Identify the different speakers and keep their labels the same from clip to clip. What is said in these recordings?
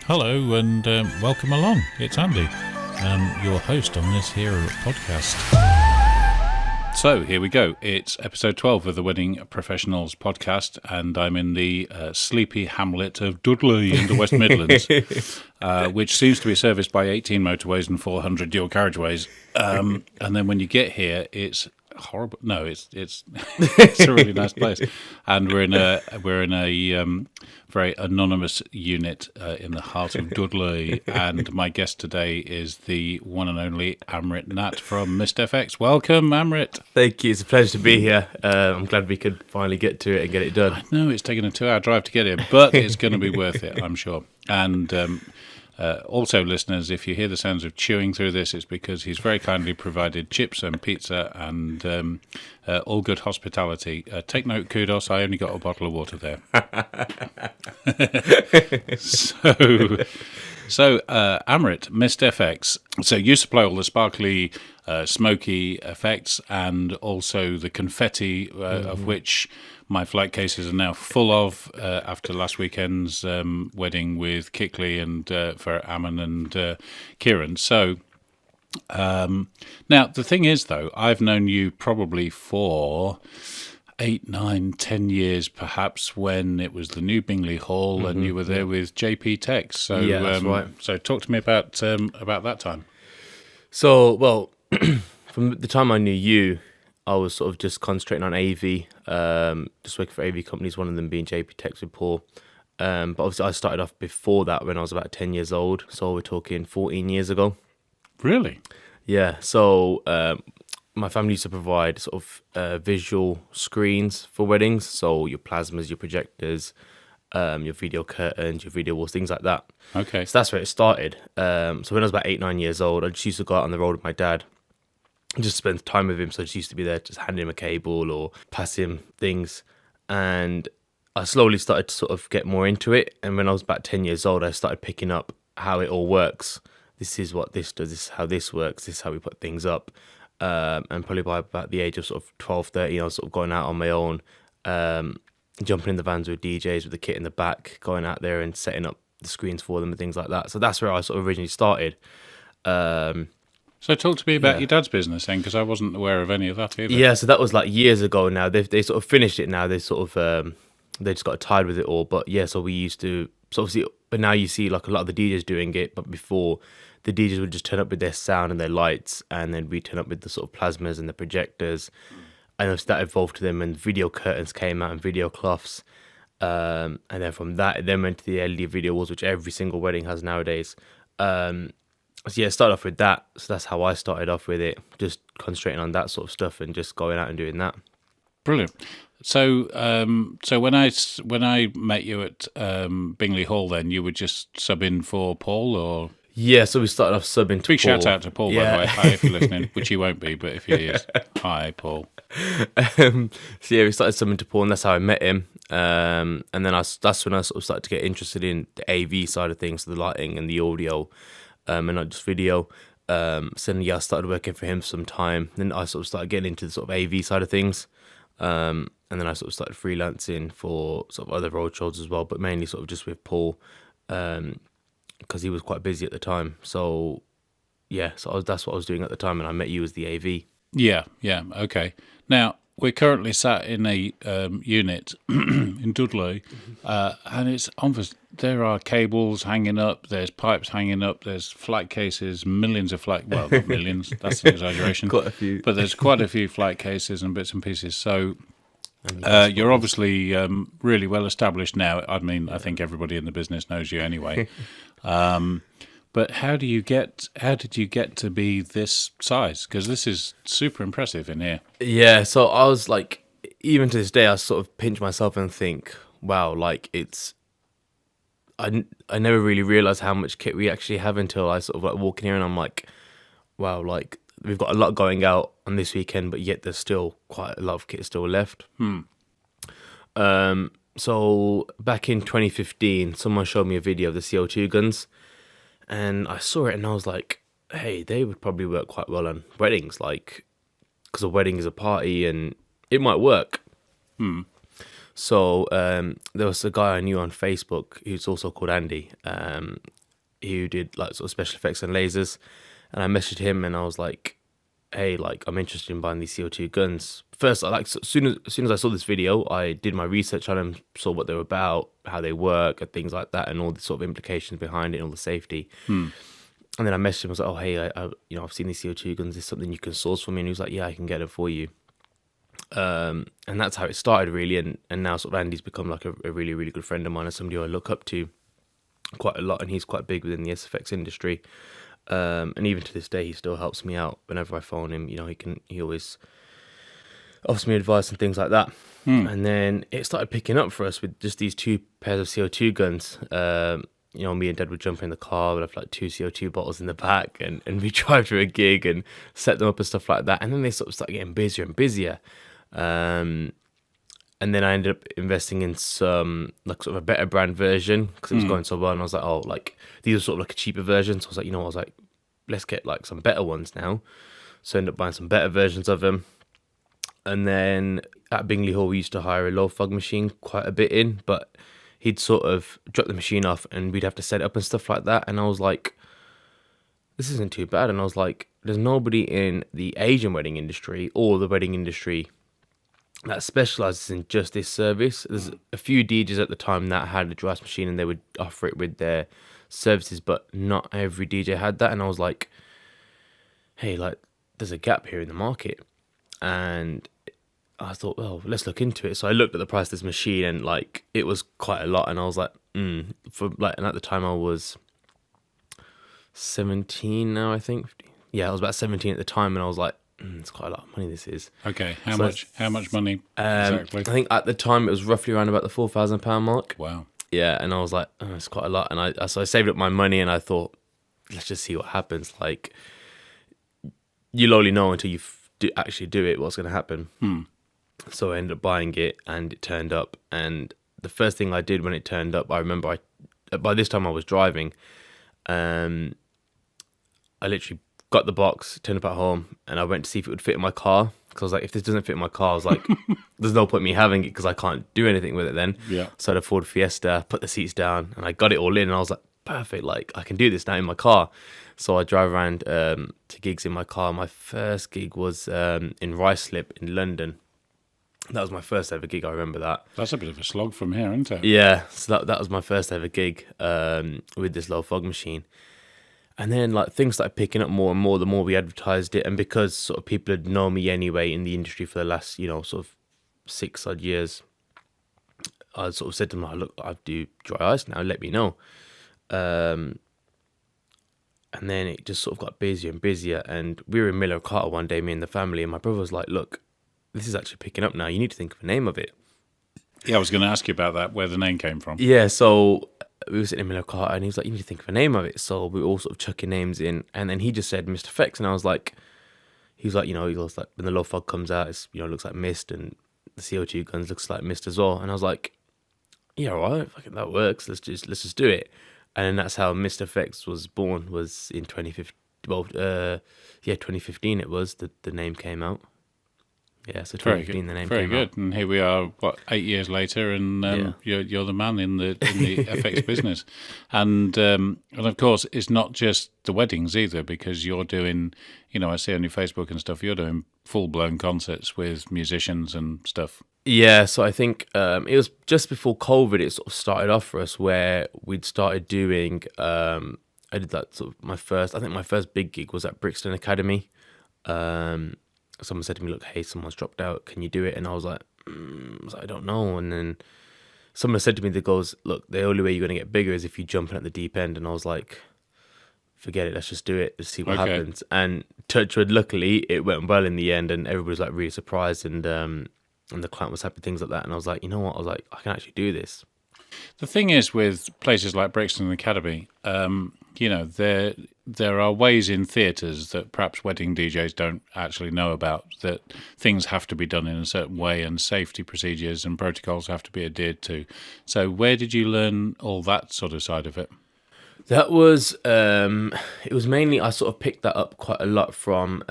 Speaker 1: Hello and welcome along. It's Andy, your host on this here podcast. So here we go. It's episode 12 of the Wedding Professionals podcast, and I'm in the sleepy hamlet of Dudley in the West Midlands, which seems to be serviced by 18 motorways and 400 dual carriageways. And then when you get here, it's horrible. No, it's it's a really nice place, and we're in a very anonymous unit in the heart of Dudley. And my guest today is the one and only Amrit Natt from Mist FX. Welcome, Amrit.
Speaker 2: Thank you. It's a pleasure to be here. I'm glad we could finally get to it and get it done.
Speaker 1: I know it's taken a 2-hour drive to get here, but it's going to be worth it, I'm sure. And also, listeners, if you hear the sounds of chewing through this, it's because he's very kindly provided chips and pizza and all good hospitality. Take note, kudos, I only got a bottle of water there. So, Amrit, Mist FX. So you supply all the sparkly, smoky effects and also the confetti, of which my flight cases are now full of after last weekend's wedding with Kickley and for Ammon and Kieran. So now the thing is, though, I've known you probably for 8, 9, 10 years, perhaps, when it was the new Bingley Hall and you were there with JP Tex. So
Speaker 2: Yeah, that's right.
Speaker 1: So talk to me about that time.
Speaker 2: So, well, from the time I knew you, I was sort of just concentrating on AV, just working for AV companies, one of them being JP Tex with Paul. But obviously I started off before that when I was about 10 years old. So we're talking 14 years ago.
Speaker 1: Really?
Speaker 2: Yeah. So my family used to provide sort of visual screens for weddings. So your plasmas, your projectors, your video curtains, your video walls, things like that.
Speaker 1: Okay.
Speaker 2: So that's where it started. So when I was about 8, 9 years old, I just used to go out on the road with my dad. Just spend time with him, so I just used to be there, just handing him a cable or pass him things. And I slowly started to sort of get more into it. And when I was about 10 years old, I started picking up how it all works. This is what this does, this is how this works, this is how we put things up. And probably by about the age of sort of 12, 13, I was sort of going out on my own, jumping in the vans with DJs with the kit in the back, going out there and setting up the screens for them and things like that. So that's where I sort of originally started.
Speaker 1: So talk to me about your dad's business then, because I wasn't aware of any of that either.
Speaker 2: Yeah, so that was like years ago now. They sort of finished it now. They sort of they just got tired with it all. But yeah, so we used to, so obviously, but now you see like a lot of the DJs doing it. But before, the DJs would just turn up with their sound and their lights, and then we turn up with the sort of plasmas and the projectors. And obviously that evolved to them, and video curtains came out and video cloths. And then from that, it then went to the LED video walls, which every single wedding has nowadays. So yeah, start off with that. So that's how I started off with it, just concentrating on that sort of stuff and just going out and doing that.
Speaker 1: Brilliant. So, so when I met you at Bingley Hall, then you were just subbing for Paul, or
Speaker 2: Yeah, so we started off subbing to
Speaker 1: big
Speaker 2: Paul.
Speaker 1: shout out to Paul, by the way. Hi, if you're listening, which he won't be, but if he is, hi, Paul.
Speaker 2: So yeah, we started subbing to Paul, and that's how I met him. And then that's when I sort of started to get interested in the AV side of things, the lighting and the audio. And not just video. So then, yeah, I started working for him for some time. Then I sort of started getting into the sort of AV side of things. And then I sort of started freelancing for sort of other road shows as well, but mainly sort of just with Paul, because he was quite busy at the time. So yeah, so that's what I was doing at the time, and I met you as the AV.
Speaker 1: Yeah, okay. Now, we're currently sat in a unit in Dudley, and it's obvious there are cables hanging up, there's pipes hanging up, there's flight cases, millions of flight, well, not millions, that's an exaggeration.
Speaker 2: Quite a few.
Speaker 1: But there's quite a few flight cases and bits and pieces. So you're obviously really well established now. I mean, I think everybody in the business knows you anyway. But how did you get to be this size? Because this is super impressive in here.
Speaker 2: Yeah, so I was like, even to this day, I sort of pinch myself and think, wow, like I never really realised how much kit we actually have until I sort of like walk in here and I'm like, wow, like we've got a lot going out on this weekend, but yet there's still quite a lot of kit still left. So back in 2015, someone showed me a video of the CO2 guns, and I saw it and I was like, hey, they would probably work quite well on weddings, like, because a wedding is a party and it might work. So there was a guy I knew on Facebook who's also called Andy, who did like sort of special effects and lasers, and I messaged him and I was like, hey, like I'm interested in buying these CO2 guns. First, as soon as I saw this video, I did my research on them, saw what they were about, how they work, and things like that, and all the sort of implications behind it, and all the safety. And then I messaged him. I was like, oh, hey, I've seen these CO2 guns. Is this something you can source for me? And he was like, yeah, I can get it for you. And that's how it started, really. And now sort of Andy's become like a really, really good friend of mine and somebody who I look up to quite a lot. And he's quite big within the SFX industry. And even to this day, he still helps me out whenever I phone him. You know, he always offers me advice and things like that. And then it started picking up for us with just these 2 pairs of CO2 guns. You know, me and Dad would jump in the car, we'd have like 2 CO2 bottles in the back, and we drive to a gig and set them up and stuff like that. And then they sort of start getting busier and busier. And then I ended up investing in some like sort of a better brand version because it was going so well. And I was like, oh, like these are sort of like a cheaper version. So I was like, you know, I was like, let's get like some better ones now. So I ended up buying some better versions of them. And then at Bingley Hall, we used to hire a low fog machine quite a bit in, but he'd sort of drop the machine off and we'd have to set it up and stuff like that. And I was like, this isn't too bad. And I was like, there's nobody in the Asian wedding industry or the wedding industry that specializes in just this service. There's a few DJs at the time that had a dry ice machine and they would offer it with their services, but not every DJ had that. And I was like, hey, like there's a gap here in the market. And I thought, well, let's look into it. So I looked at the price of this machine and like it was quite a lot. And I was like, and at the time I was 17 now, I think. Yeah, I was about 17 at the time, and I was like, it's quite a lot of money this is.
Speaker 1: Okay, how much money exactly?
Speaker 2: I think at the time it was roughly around about the £4,000 mark.
Speaker 1: Wow.
Speaker 2: Yeah, and I was like, oh, it's quite a lot. And so I saved up my money and I thought, let's just see what happens. Like, you'll only know until you actually do it what's going to happen. So I ended up buying it and it turned up. And the first thing I did when it turned up, I remember by this time I was driving. I literally got the box, turned up at home, and I went to see if it would fit in my car. Because I was like, if this doesn't fit in my car, I was like, there's no point me having it because I can't do anything with it then.
Speaker 1: Yeah.
Speaker 2: So I had a Ford Fiesta, put the seats down, and I got it all in. And I was like, perfect, like I can do this now in my car. So I drive around to gigs in my car. My first gig was in Ruislip in London. That was my first ever gig, I remember that.
Speaker 1: That's a bit of a slog from here, isn't it?
Speaker 2: Yeah, so that was my first ever gig with this low fog machine. And then like things started picking up more and more the more we advertised it. And because sort of people had known me anyway in the industry for the last, you know, sort of 6 odd years, I sort of said to them, oh, look, I do dry ice now, let me know. And then it just sort of got busier and busier. And we were in Miller Carter one day, me and the family, and my brother was like, look, this is actually picking up now. You need to think of a name of it.
Speaker 1: Yeah, I was going to ask you about that, where the name came from.
Speaker 2: Yeah, so we were sitting in Miller Carter and he was like, you need to think of a name of it. So we were all sort of chucking names in. And then he just said Mr. Fex. And I was like, he was like, you know, he was like, when the low fog comes out, it's, you know, it looks like mist, and the CO2 guns looks like mist as well. And I was like, yeah, all right, fucking that works. Let's just do it. And then that's how Mr. Fex was born, was in 2015. Well, 2015 it was, the name came out. Yeah, so 2015 the name came out. Very good.
Speaker 1: And here we are, 8 years later, and you're the man in the FX business. And of course, it's not just the weddings either, because you're doing, you know, I see on your Facebook and stuff, you're doing full-blown concerts with musicians and stuff.
Speaker 2: Yeah, so I think it was just before COVID it sort of started off for us, where we'd started doing, I did that sort of my first big gig was at Brixton Academy. Someone said to me, look, hey, someone's dropped out, can you do it? And I was like, I don't know. And then someone said to me that goes, look, the only way you're going to get bigger is if you jump in at the deep end. And I was like, forget it, let's just do it, let's see what happens. And touchwood, luckily, it went well in the end, and everybody was like really surprised, and the client was happy, things like that. And I was like, you know what, I was like, I can actually do this.
Speaker 1: The thing is with places like Brixton Academy, you know, there are ways in theatres that perhaps wedding DJs don't actually know about, that things have to be done in a certain way and safety procedures and protocols have to be adhered to. So where did you learn all that sort of side of it?
Speaker 2: That was, it was mainly, I sort of picked that up quite a lot from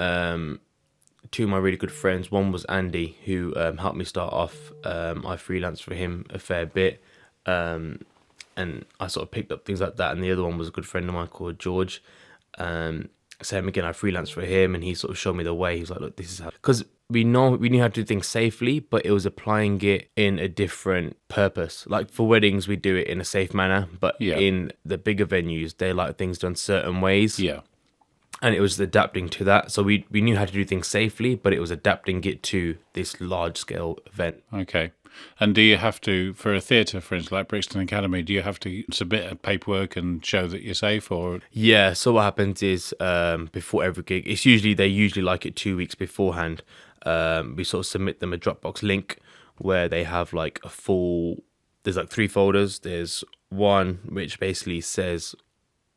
Speaker 2: two of my really good friends. One was Andy, who helped me start off. I freelanced for him a fair bit. and I sort of picked up things like that. And the other one was a good friend of mine called George. Same again, I freelanced for him, and he sort of showed me the way. He was like, look, this is how, because we knew how to do things safely, but it was applying it in a different purpose. Like for weddings, we do it in a safe manner, but in the bigger venues, they like things done certain ways.
Speaker 1: Yeah.
Speaker 2: And it was adapting to that. So we knew how to do things safely, but it was adapting it to this large scale event.
Speaker 1: Okay. And do you have to, for a theatre, for instance, like Brixton Academy, do you have to submit a paperwork and show that you're safe, or?
Speaker 2: Yeah, so what happens is before every gig, they usually like it 2 weeks beforehand. We sort of submit them a Dropbox link where they have like there's like 3 folders. There's one which basically says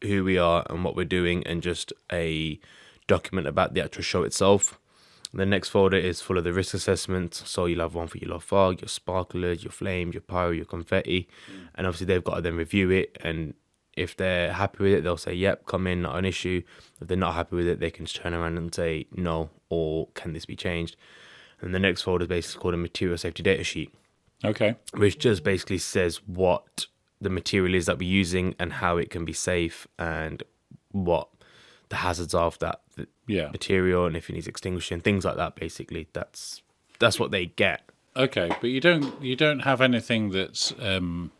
Speaker 2: who we are and what we're doing, and just a document about the actual show itself. The next folder is full of the risk assessment. So you'll have one for your low fog, your sparklers, your flames, your pyro, your confetti. And obviously they've got to then review it. And if they're happy with it, they'll say, yep, come in, not an issue. If they're not happy with it, they can just turn around and say, no, or can this be changed? And the next folder is basically called a material safety data sheet.
Speaker 1: Okay.
Speaker 2: Which just basically says what the material is that we're using and how it can be safe, and what the hazards are of that material, and if it needs extinguishing, things like that. Basically, that's what they get.
Speaker 1: Okay, but you don't have anything that's can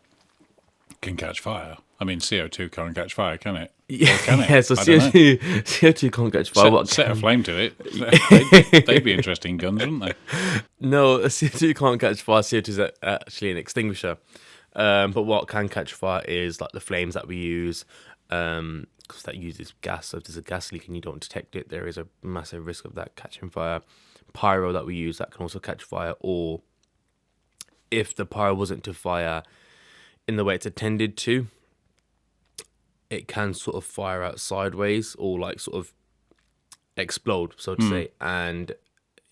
Speaker 1: catch fire. I mean, CO2 can't catch fire, can it?
Speaker 2: Yeah,
Speaker 1: or can it?
Speaker 2: yeah. So CO2 can't catch fire.
Speaker 1: Set a flame to it. They'd be interesting guns, wouldn't they?
Speaker 2: No, CO2 can't catch fire. CO2 is actually an extinguisher. But what can catch fire is like the flames that we use. Because that uses gas, so if there's a gas leak and you don't detect it, there is a massive risk of that catching fire. Pyro that we use, that can also catch fire, or if the pyro wasn't to fire in the way it's intended to, it can sort of fire out sideways or like sort of explode, so to say. And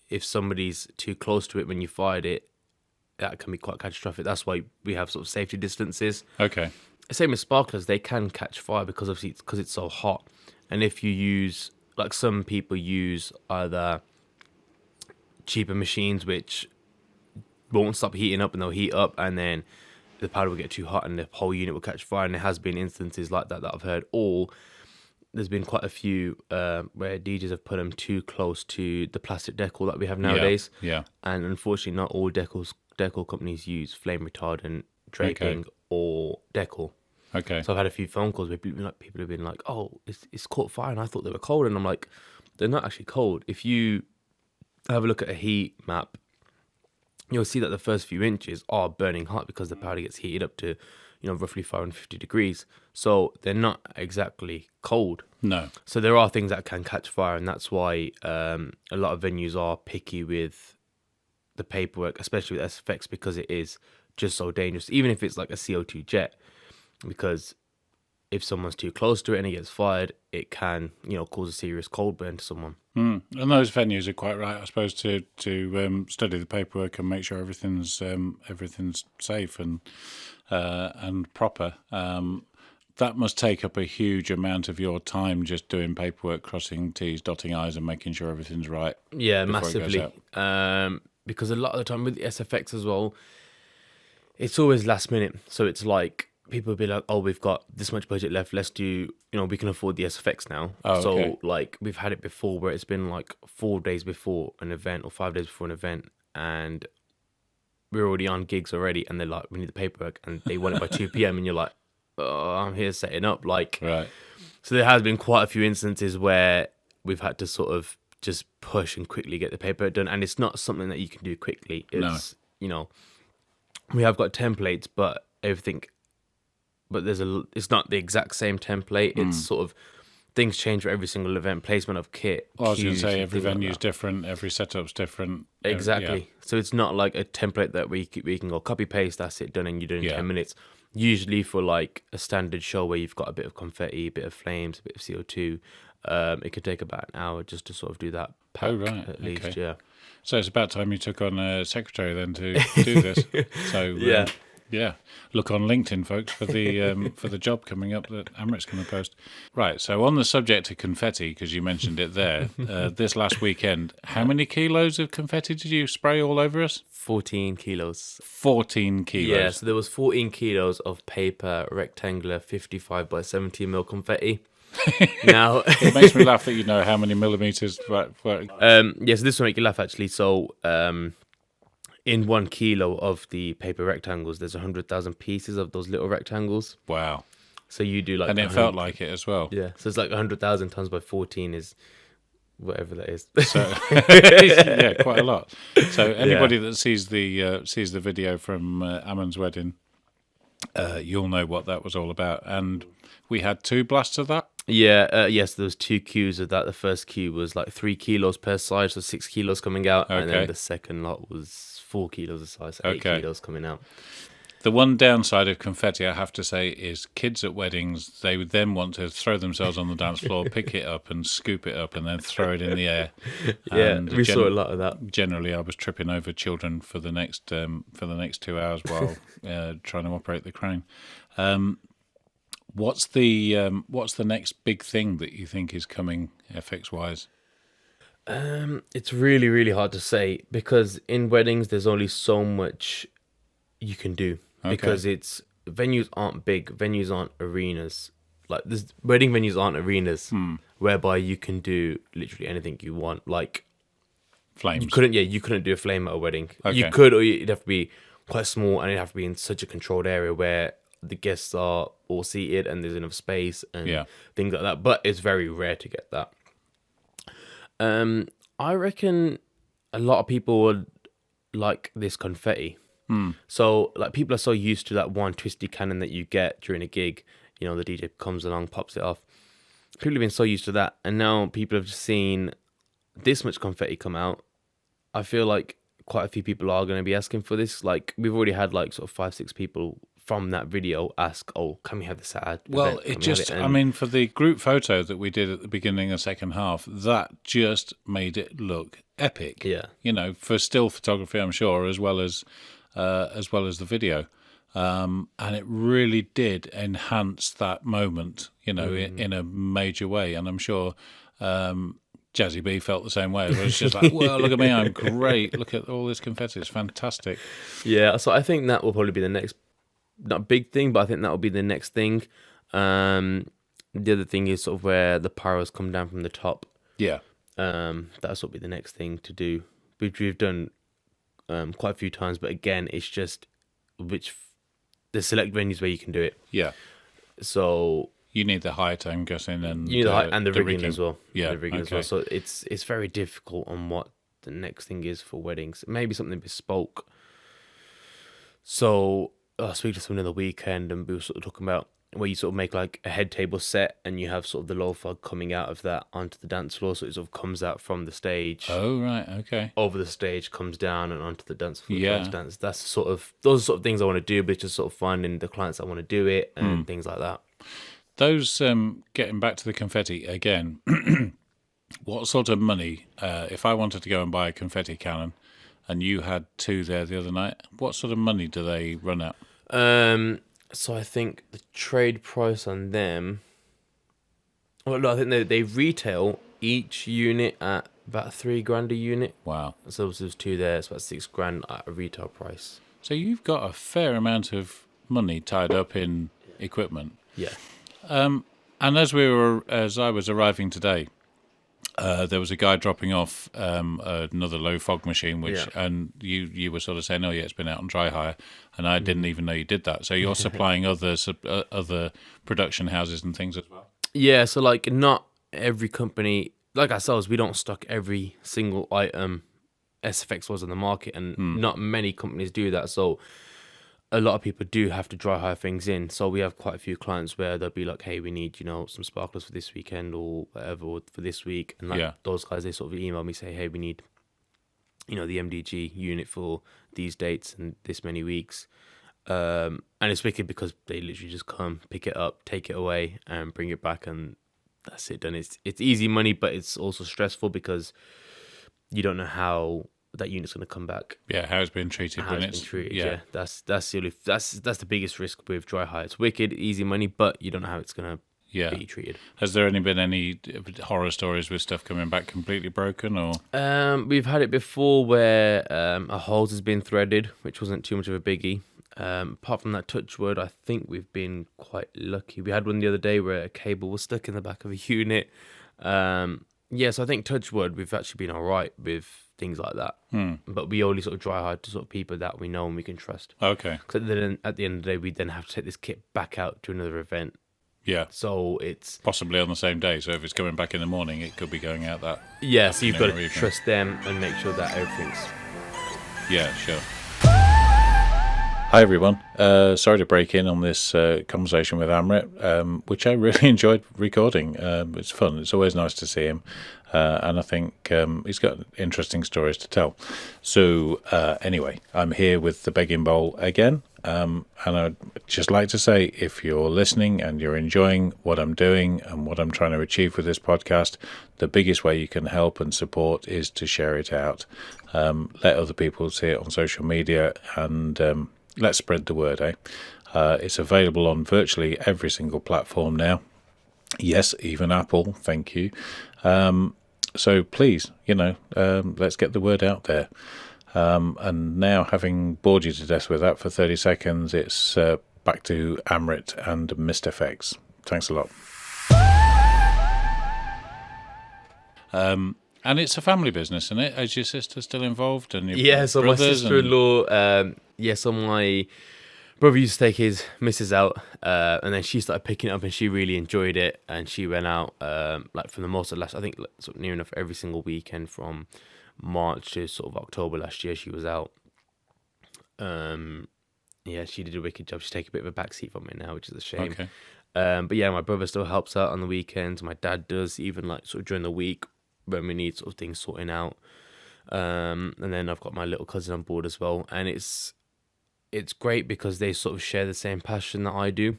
Speaker 2: if somebody's too close to it when you fired it, that can be quite catastrophic. That's why we have sort of safety distances.
Speaker 1: Okay.
Speaker 2: Same as sparklers, they can catch fire because it's so hot. And if you use, like some people use either cheaper machines which won't stop heating up and they'll heat up, and then the powder will get too hot and the whole unit will catch fire. And there has been instances like that I've heard. Or there's been quite a few where DJs have put them too close to the plastic decor that we have nowadays.
Speaker 1: Yeah.
Speaker 2: And unfortunately, not all decor companies use flame retardant draping or decor.
Speaker 1: Okay.
Speaker 2: So I've had a few phone calls where people have been like, "Oh, it's caught fire," and I thought they were cold, and I'm like, they're not actually cold. If you have a look at a heat map, you'll see that the first few inches are burning hot because the powder gets heated up to, roughly 550 degrees. So they're not exactly cold.
Speaker 1: No.
Speaker 2: So there are things that can catch fire, and that's why a lot of venues are picky with the paperwork, especially with SFX, because it is just so dangerous. Even if it's like a CO2 jet, because if someone's too close to it and it gets fired, it can, cause a serious cold burn to someone.
Speaker 1: And those venues are quite right, I suppose, to study the paperwork and make sure everything's safe and proper. That must take up a huge amount of your time, just doing paperwork, crossing T's, dotting I's, and making sure everything's right.
Speaker 2: Yeah, massively. Because a lot of the time with the SFX as well, it's always last minute. So it's like, people will be like, "Oh, we've got this much budget left. Let's do, we can afford the SFX now." So like we've had it before where it's been like 4 days before an event or 5 days before an event, and we're already on gigs already, and they're like, "We need the paperwork," and they want it by 2 p.m. and you're like, "Oh, I'm here setting up." Like,
Speaker 1: right.
Speaker 2: So there has been quite a few instances where we've had to sort of just push and quickly get the paperwork done, and it's not something that you can do quickly. It's we have got templates, but everything. But it's not the exact same template. It's sort of things change for every single event. Placement of kit.
Speaker 1: Well, I was going to say every venue's different, every setup's different.
Speaker 2: Exactly. So it's not like a template that we can go copy paste. That's it, done, and you're doing 10 minutes. Usually for like a standard show where you've got a bit of confetti, a bit of flames, a bit of CO2, it could take about an hour just to sort of do that pack at least. Okay. Yeah.
Speaker 1: So it's about time you took on a secretary then to do this. So Yeah, look on LinkedIn, folks, for the job coming up that Amrit's going to post. Right, so on the subject of confetti, because you mentioned it there, this last weekend, how many kilos of confetti did you spray all over us?
Speaker 2: 14 kilos.
Speaker 1: 14 kilos.
Speaker 2: Yeah, so there was 14 kilos of paper, rectangular, 55 by 70 mil confetti. Now,
Speaker 1: it makes me laugh that you know how many millimeters.
Speaker 2: Yes, this will make you laugh actually. So, in 1 kilo of the paper rectangles, there's 100,000 pieces of those little rectangles.
Speaker 1: Wow.
Speaker 2: So you do like,
Speaker 1: and it felt like it as well.
Speaker 2: Yeah, so it's like 100,000 tons by 14 is whatever that is.
Speaker 1: So yeah, quite a lot. So anybody that sees the video from Ammon's wedding, you'll know what that was all about. And we had 2 blasts of that.
Speaker 2: Yeah, yes, there was 2 queues of that. The first queue was like 3 kilos per side, so 6 kilos coming out, and then the second lot was 4 kilos a size, so 8 kilos coming out.
Speaker 1: The one downside of confetti, I have to say, is kids at weddings, they would then want to throw themselves on the dance floor, pick it up and scoop it up and then throw it in the air.
Speaker 2: Yeah,
Speaker 1: and
Speaker 2: we saw a lot of that.
Speaker 1: Generally, I was tripping over children for the next 2 hours while trying to operate the crane. What's the next big thing that you think is coming FX-wise?
Speaker 2: It's really, really hard to say because in weddings there's only so much you can do because venues aren't big, venues aren't arenas. Like this, wedding venues aren't arenas whereby you can do literally anything you want. Like
Speaker 1: flames.
Speaker 2: You couldn't do a flame at a wedding.
Speaker 1: Okay.
Speaker 2: You could, or it'd have to be quite small and it'd have to be in such a controlled area where the guests are all seated and there's enough space and things like that. But it's very rare to get that. I reckon a lot of people would like this confetti. So like people are so used to that one twisty cannon that you get during a gig. You know, the DJ comes along, pops it off. People have been so used to that, and now people have seen this much confetti come out. I feel like quite a few people are going to be asking for this. Like we've already had like sort of 5-6 people from that video ask, "Oh, can we have this at?"
Speaker 1: Well, I mean, for the group photo that we did at the beginning of the second half, that just made it look epic.
Speaker 2: Yeah,
Speaker 1: you know, for still photography, I'm sure, as well as the video, and it really did enhance that moment. You know, in a major way, and I'm sure. Jazzy B felt the same way. It was just like, well, look at me, I'm great. Look at all this confetti, it's fantastic.
Speaker 2: Yeah, so I think that will probably be the next, not big thing, but I think that will be the next thing. The other thing is sort of where the pyros come down from the top.
Speaker 1: Yeah.
Speaker 2: That's what will be the next thing to do, which we've done quite a few times, but again, it's just the select venues where you can do it.
Speaker 1: Yeah.
Speaker 2: So
Speaker 1: you need the height, I'm guessing, and
Speaker 2: you need the height and the rigging as well.
Speaker 1: Yeah,
Speaker 2: the rigging as well. So it's very difficult on what the next thing is for weddings. Maybe something bespoke. So I was speaking to someone on the weekend, and we were sort of talking about where you sort of make like a head table set, and you have sort of the low fog coming out of that onto the dance floor, so it sort of comes out from the stage.
Speaker 1: Oh right, okay.
Speaker 2: Over the stage, comes down and onto the dance floor.
Speaker 1: Yeah,
Speaker 2: dance. That's those are sort of things I want to do, but it's just sort of finding the clients that want to do it and things like that.
Speaker 1: Those, getting back to the confetti again, what sort of money, if I wanted to go and buy a confetti cannon and you had 2 there the other night, what sort of money do they run at?
Speaker 2: So I think the trade price on them, well, no, I think they retail each unit at about $3,000 a unit.
Speaker 1: Wow.
Speaker 2: So there's 2 there, it's about $6,000 at a retail price.
Speaker 1: So you've got a fair amount of money tied up in equipment.
Speaker 2: Yeah.
Speaker 1: And as I was arriving today, there was a guy dropping off another low fog machine, and you were sort of saying, "Oh yeah, it's been out on dry hire," and I didn't even know you did that. So you're supplying other production houses and things as well.
Speaker 2: Yeah, so like not every company, like ourselves, we don't stock every single item SFX was on the market, and not many companies do that. So a lot of people do have to dry hire things in. So we have quite a few clients where they'll be like, "Hey, we need, some sparklers for this weekend or whatever or for this week." And those guys, they sort of email me, say, "Hey, we need, the MDG unit for these dates and this many weeks." And it's wicked because they literally just come, pick it up, take it away and bring it back, and that's it done. It's easy money, but it's also stressful because you don't know how that unit's going to come back.
Speaker 1: Yeah, how it's been treated
Speaker 2: How
Speaker 1: when
Speaker 2: it's been treated.
Speaker 1: yeah.
Speaker 2: That's the biggest risk with dry hire. It's wicked, easy money, but you don't know how it's going to be treated.
Speaker 1: Has there been any horror stories with stuff coming back completely broken, or?
Speaker 2: We've had it before where a hose has been threaded, which wasn't too much of a biggie. Apart from that, touch wood, I think we've been quite lucky. We had one the other day where a cable was stuck in the back of a unit. So I think touch wood, we've actually been all right with things like that. But we only sort of dry hire to sort of people that we know and we can trust.
Speaker 1: Okay.
Speaker 2: Because then at the end of the day, we then have to take this kit back out to another event.
Speaker 1: Yeah.
Speaker 2: So it's
Speaker 1: possibly on the same day. So if it's coming back in the morning, it could be going out that.
Speaker 2: Yeah, so you've got to trust them and make sure that everything's.
Speaker 1: Yeah, sure. Hi everyone. Sorry to break in on this conversation with Amrit, which I really enjoyed recording. It's fun. It's always nice to see him. And I think he's got interesting stories to tell. So anyway, I'm here with the begging bowl again. And I'd just like to say, if you're listening and you're enjoying what I'm doing and what I'm trying to achieve with this podcast, the biggest way you can help and support is to share it out. Let other people see it on social media, and let's spread the word, eh? It's available on virtually every single platform now. Yes, even Apple, thank you. So please, let's get the word out there. And now, having bored you to death with that for 30 seconds, it's back to Amrit and Mr. FX. Thanks a lot. And it's a family business, isn't it? Is your sister still involved? And your
Speaker 2: so my sister-in-law, so my brother used to take his missus out, and then she started picking it up, and she really enjoyed it, and she went out for the most of last, I think, sort of near enough every single weekend from March to sort of October last year. She was out. She did a wicked job. She's taking a bit of a backseat from it now, which is a shame.
Speaker 1: Okay.
Speaker 2: But yeah, my brother still helps out on the weekends. My dad does, even like sort of during the week when we need sort of things sorting out. And then I've got my little cousin on board as well, and it's great because they sort of share the same passion that I do.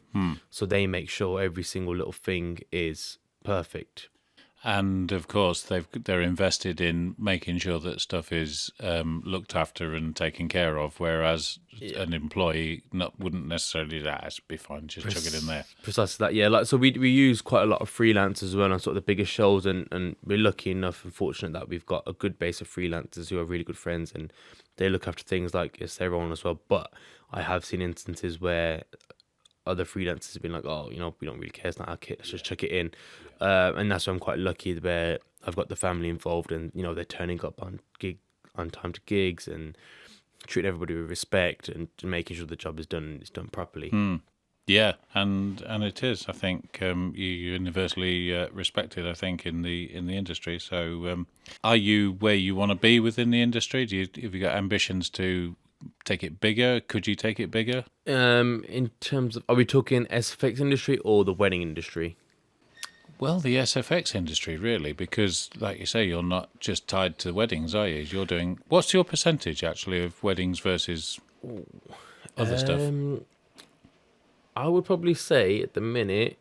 Speaker 2: So they make sure every single little thing is perfect.
Speaker 1: And of course, they're invested in making sure that stuff is looked after and taken care of, whereas an employee wouldn't necessarily be fine, just chuck it in there.
Speaker 2: Precisely that, yeah. So we use quite a lot of freelancers as well on sort of the biggest shows, and we're lucky enough and fortunate that we've got a good base of freelancers who are really good friends, and they look after things like it's their own as well. But I have seen instances where other freelancers have been like, oh, we don't really care, it's not our kit, let's just chuck it in. And that's why I'm quite lucky where I've got the family involved, and they're turning up on time to gigs and treating everybody with respect and making sure the job is done and it's done properly.
Speaker 1: Yeah, and it is. I think you're universally respected, I think, in the industry. So are you where you want to be within the industry? Have you got ambitions to take it bigger? Could you take it bigger?
Speaker 2: In terms of, are we talking SFX industry or the wedding industry?
Speaker 1: Well, the SFX industry, really, because, like you say, you're not just tied to weddings, are you? You're doing... What's your percentage, actually, of weddings versus other stuff?
Speaker 2: I would probably say, at the minute,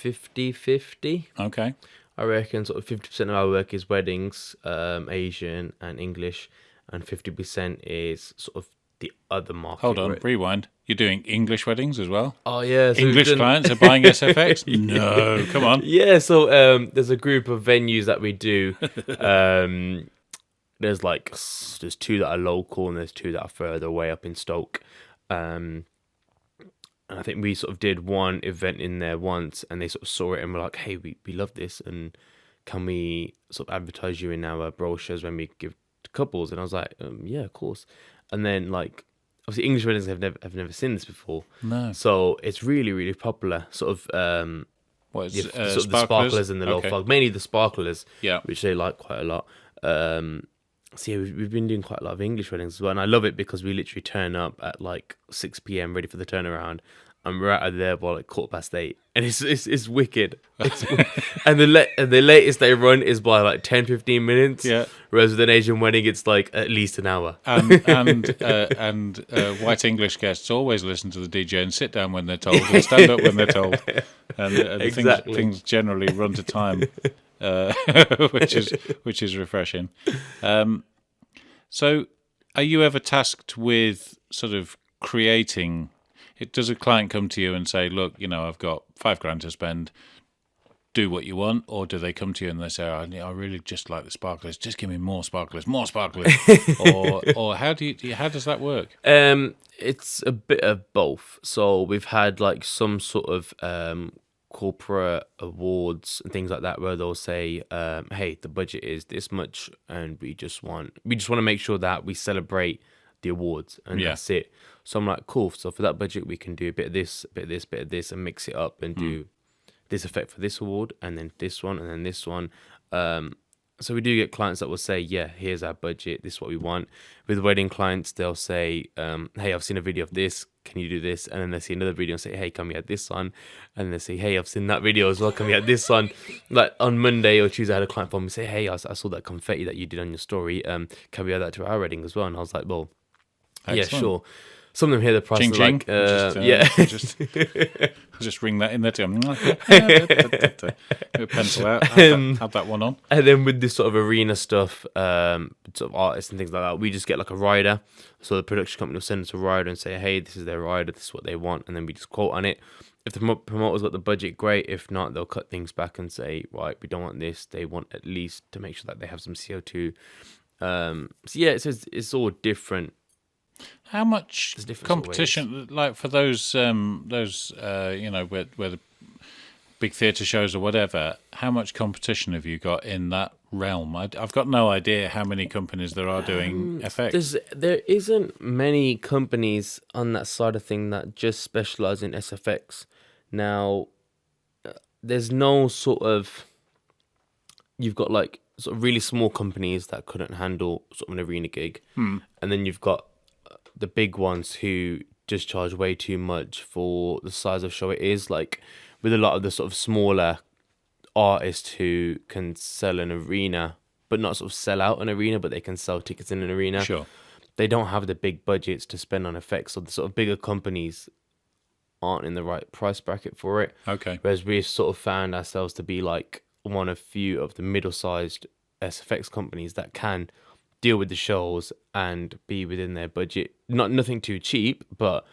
Speaker 2: 50-50.
Speaker 1: Okay.
Speaker 2: I reckon sort of 50% of our work is weddings, Asian and English, and 50% is sort of the other market.
Speaker 1: Hold on, rewind. You're doing English weddings as well?
Speaker 2: Oh, yeah. So
Speaker 1: English clients are buying SFX? No, come on.
Speaker 2: Yeah, so there's a group of venues that we do. There's two that are local and there's two that are further away up in Stoke. And I think we sort of did one event in there once, and they sort of saw it and were like, hey, we love this, and can we sort of advertise you in our brochures when we give to couples? And I was like, yeah, of course. And then, obviously English weddings have never seen this before.
Speaker 1: No.
Speaker 2: So it's really, really popular. Sort of
Speaker 1: what is
Speaker 2: sort of the sparklers and the low fog, mainly the sparklers, which they like quite a lot. So yeah, we've been doing quite a lot of English weddings as well, and I love it because we literally turn up at 6 p.m. ready for the turnaround, and we're out of there by 8:15, and it's wicked. And the latest they run is by 10-15 minutes.
Speaker 1: Yeah.
Speaker 2: Whereas with an Asian wedding, it's at least an hour.
Speaker 1: And white English guests always listen to the DJ and sit down when they're told, and stand up when they're told, and
Speaker 2: exactly.
Speaker 1: things generally run to time, which is refreshing. So, are you ever tasked with sort of creating? Does a client come to you and say, "Look, I've got $5,000 to spend. Do what you want," or do they come to you and they say, "I really just like the sparklers. Just give me more sparklers, more sparklers," or how does that work?
Speaker 2: It's a bit of both. So we've had like some sort of corporate awards and things like that where they'll say, "Hey, the budget is this much, and we just want to make sure that we celebrate the awards, and that's it." So I'm like, "Cool. So for that budget, we can do a bit of this, a bit of this, bit of this, and mix it up and do this effect for this award, and then this one, and then this one." So we do get clients that will say, "Yeah, here's our budget. This is what we want." With wedding clients, they'll say, "Hey, I've seen a video of this. Can you do this?" And then they see another video and say, "Hey, can we add this on?" And they say, "Hey, I've seen that video as well. Can we add this on?" Like on Monday or Tuesday, I had a client phone me say, "Hey, I saw that confetti that you did on your story. Can we add that to our wedding as well?" And I was like, "Well, yeah, sure." Some of them hear the price
Speaker 1: Ching,
Speaker 2: like, yeah.
Speaker 1: just ring that in there to them. Pencil out, have that one on.
Speaker 2: And then with this sort of arena stuff, sort of artists and things like that, we just get like a rider. So the production company will send us a rider and say, "Hey, this is their rider, this is what they want," and then we just quote on it. If the promoter's got the budget, great. If not, they'll cut things back and say, "Right, we don't want this." They want at least to make sure that they have some CO2. So yeah, it's all different.
Speaker 1: How much competition, like for those where the big theatre shows or whatever, how much competition have you got in that realm? I've got no idea how many companies there are doing FX.
Speaker 2: There isn't many companies on that side of thing that just specialise in SFX. Now, there's no sort of... You've got like sort of really small companies that couldn't handle sort of an arena gig. And then you've got the big ones who just charge way too much for the size of show it is. Like with a lot of the sort of smaller artists who can sell an arena, but not sort of sell out an arena, but they can sell tickets in an arena.
Speaker 1: Sure.
Speaker 2: They don't have the big budgets to spend on effects. So the sort of bigger companies aren't in the right price bracket for it.
Speaker 1: Okay.
Speaker 2: Whereas we've sort of found ourselves to be like one of few of the middle-sized SFX companies that can deal with the shows and be within their budget. Nothing too cheap, but